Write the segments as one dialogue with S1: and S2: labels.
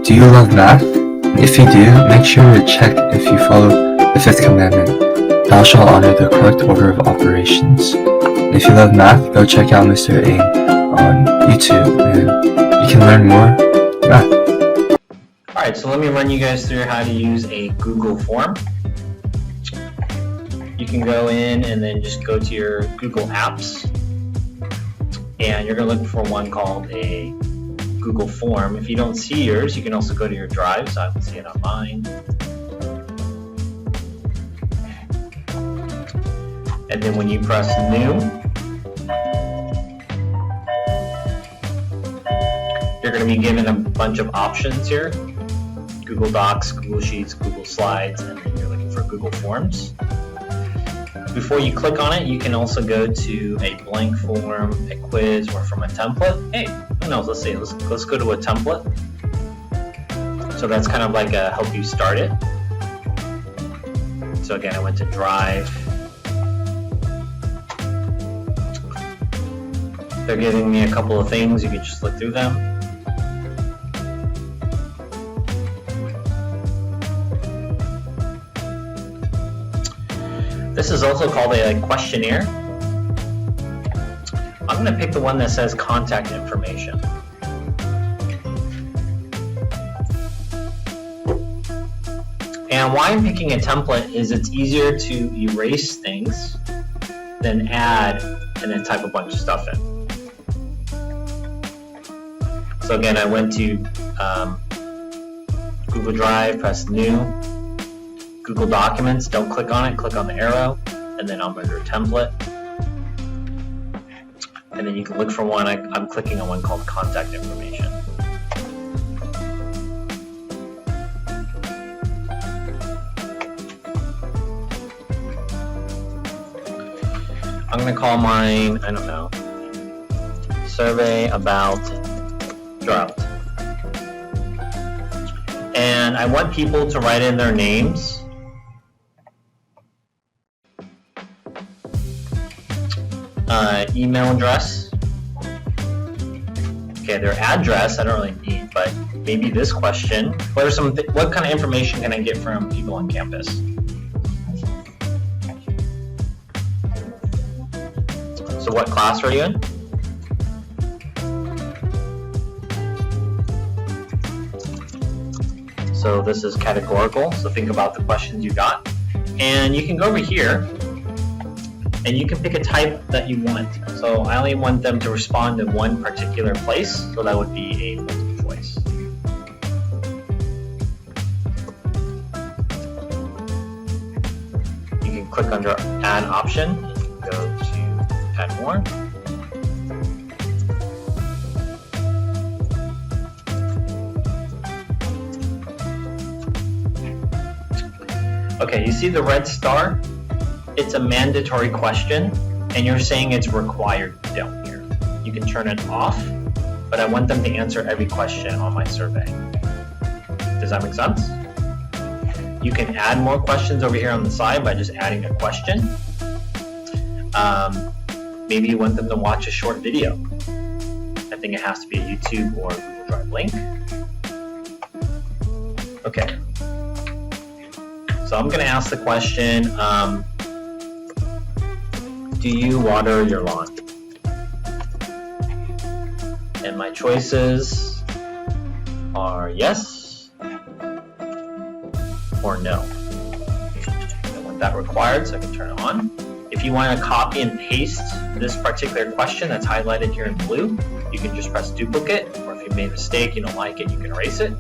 S1: Do you love math? If you do, make sure to check if you follow the fifth commandment. Thou shalt honor the correct order of operations. If you love math, go check out Mr. Aang on YouTube and you can learn more math.
S2: Alright, so let me run you guys through how to use a Google form. You can go in and then just go to your Google Apps and you're going to look for one called a Google form. If you don't see yours, you can also go to your drive, so I can see it on mine. And then when you press new, you're going to be given a bunch of options here. Google Docs, Google Sheets, Google Slides, and then you're looking for Google Forms. Before you click on it, you can also go to a blank form, a quiz, or from a template. Hey, who knows? Let's go to a template. So that's kind of like a help you start it. So again, I went to Drive. They're giving me a couple of things. You can just look through them. This is also called a questionnaire. I'm going to pick the one that says contact information. And why I'm picking a template is it's easier to erase things than add and then type a bunch of stuff in. So again, I went to Google Drive, press new. Google Documents, don't click on it, click on the arrow, and then I'm under template. And then you can look for one, I'm clicking on one called contact information. I'm going to call mine, I don't know, survey about drought. And I want people to write in their names. Email address. Okay, their address I don't really need, but maybe this question. What kind of information can I get from people on campus? So what class are you in? So this is categorical, so think about the questions you got. And you can go over here and you can pick a type that you want. So I only want them to respond in one particular place, so that would be a multiple choice. You can click under add option, go to add more. Okay, you see the red star? It's a mandatory question, and you're saying it's required down here. You can turn it off, but I want them to answer every question on my survey. Does that make sense? You can add more questions over here on the side by just adding a question. Maybe you want them to watch a short video. I think it has to be a YouTube or a Google Drive link. Okay. So I'm going to ask the question, do you water your lawn? And my choices are yes or no. I want that required, so I can turn it on. If you want to copy and paste this particular question that's highlighted here in blue, you can just press duplicate, or if you made a mistake, you don't like it, you can erase it.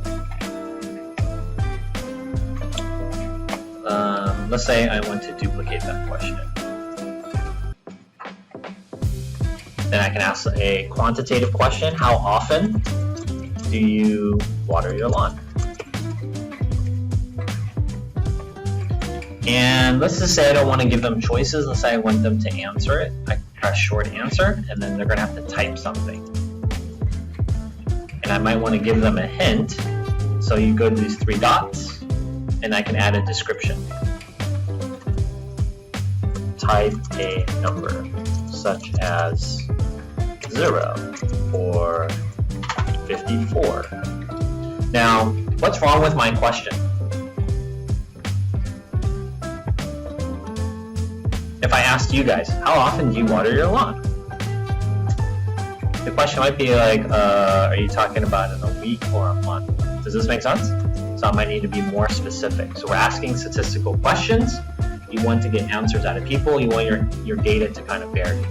S2: Let's say I want to duplicate that question. Then I can ask a quantitative question. How often do you water your lawn? And let's just say I don't want to give them choices. Let's say I want them to answer it. I press short answer, and then they're going to have to type something. And I might want to give them a hint. So you go to these three dots, and I can add a description. Type a number, such as 0 or 54. Now, what's wrong with my question? If I asked you guys, how often do you water your lawn? The question might be like, are you talking about in a week or a month? Does this make sense? So I might need to be more specific. So we're asking statistical questions. You want to get answers out of people. You want your data to kind of vary.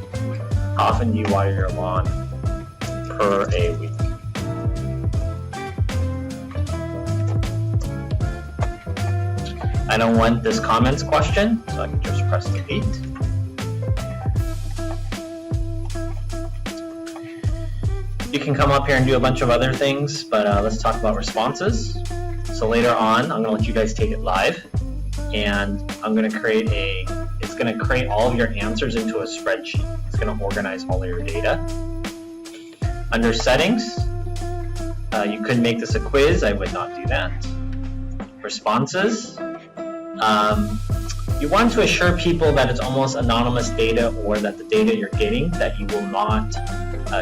S2: How often do you water your lawn per a week? I don't want this comments question, so I can just press delete. You can come up here and do a bunch of other things, but let's talk about responses. So later on, I'm going to let you guys take it live, and I'm going to create it's going to create all of your answers into a spreadsheet. It's going to organize all of your data. Under settings, you could make this a quiz. I would not do that. Responses. You want to assure people that it's almost anonymous data, or that the data you're getting, that you will not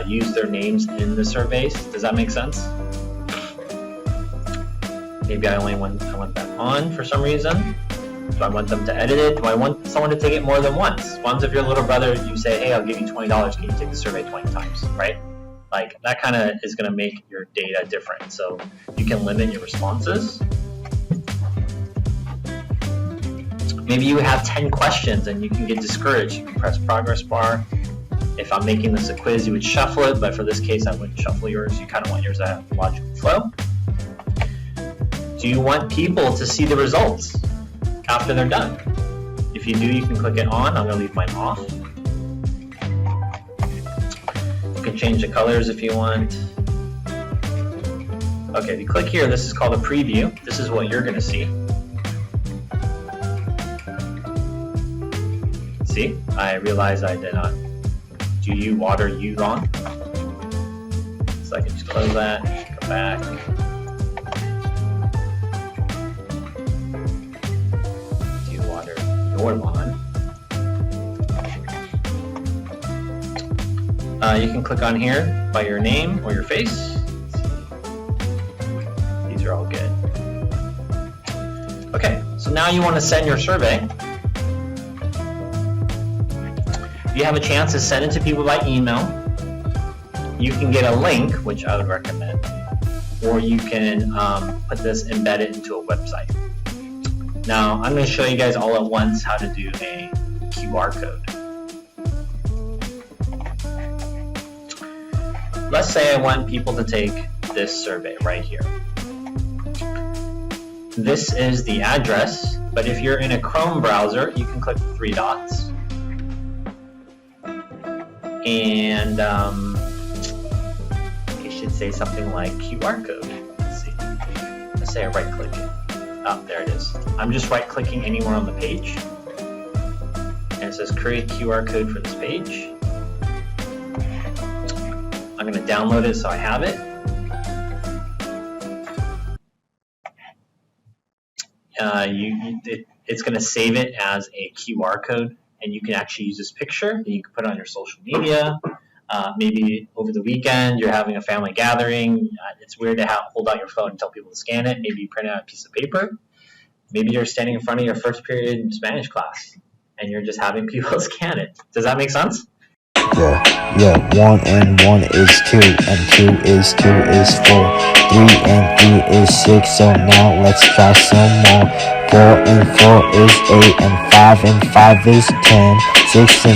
S2: use their names in the surveys. Does that make sense? Maybe I want that on for some reason. Do I want them to edit it? Do I want someone to take it more than once? Once if your little brother, you say, hey, I'll give you $20, can you take the survey 20 times, right? Like that kind of is going to make your data different. So you can limit your responses. Maybe you have 10 questions and you can get discouraged. You can press progress bar. If I'm making this a quiz, you would shuffle it, but for this case, I wouldn't shuffle yours. You kind of want yours to have logical flow. Do you want people to see the results after they're done? If you do, you can click it on. I'm going to leave mine off. You can change the colors if you want. Okay, if you click here, this is called a preview. This is what you're going to see. See, I realized I did not. Do you water you wrong? So I can just close that, come back. Do you water your lawn? You can click on here by your name or your face. These are all good. Okay, so now you want to send your survey. You have a chance to send it to people by email. You can get a link, which I would recommend, or you can put this embedded into a website. Now, I'm going to show you guys all at once how to do a QR code. Let's say I want people to take this survey right here. This is the address, but if you're in a Chrome browser, you can click the 3 dots. And it should say something like QR code. Let's see. Let's say I right click it. Oh, there it is. I'm just right clicking anywhere on the page. And it says create QR code for this page. I'm going to download it so I have it. It's going to save it as a QR code. And you can actually use this picture, and you can put it on your social media. Maybe over the weekend, you're having a family gathering. It's weird to hold out your phone and tell people to scan it. Maybe you print out a piece of paper. Maybe you're standing in front of your first period Spanish class, and you're just having people scan it. Does that make sense?
S3: Yeah, 1 and 1 is 2, and 2 is 4. 3 and 3 is 6, so now let's try some more. 4 and 4 is 8, and 5 and 5 is 10. 6 and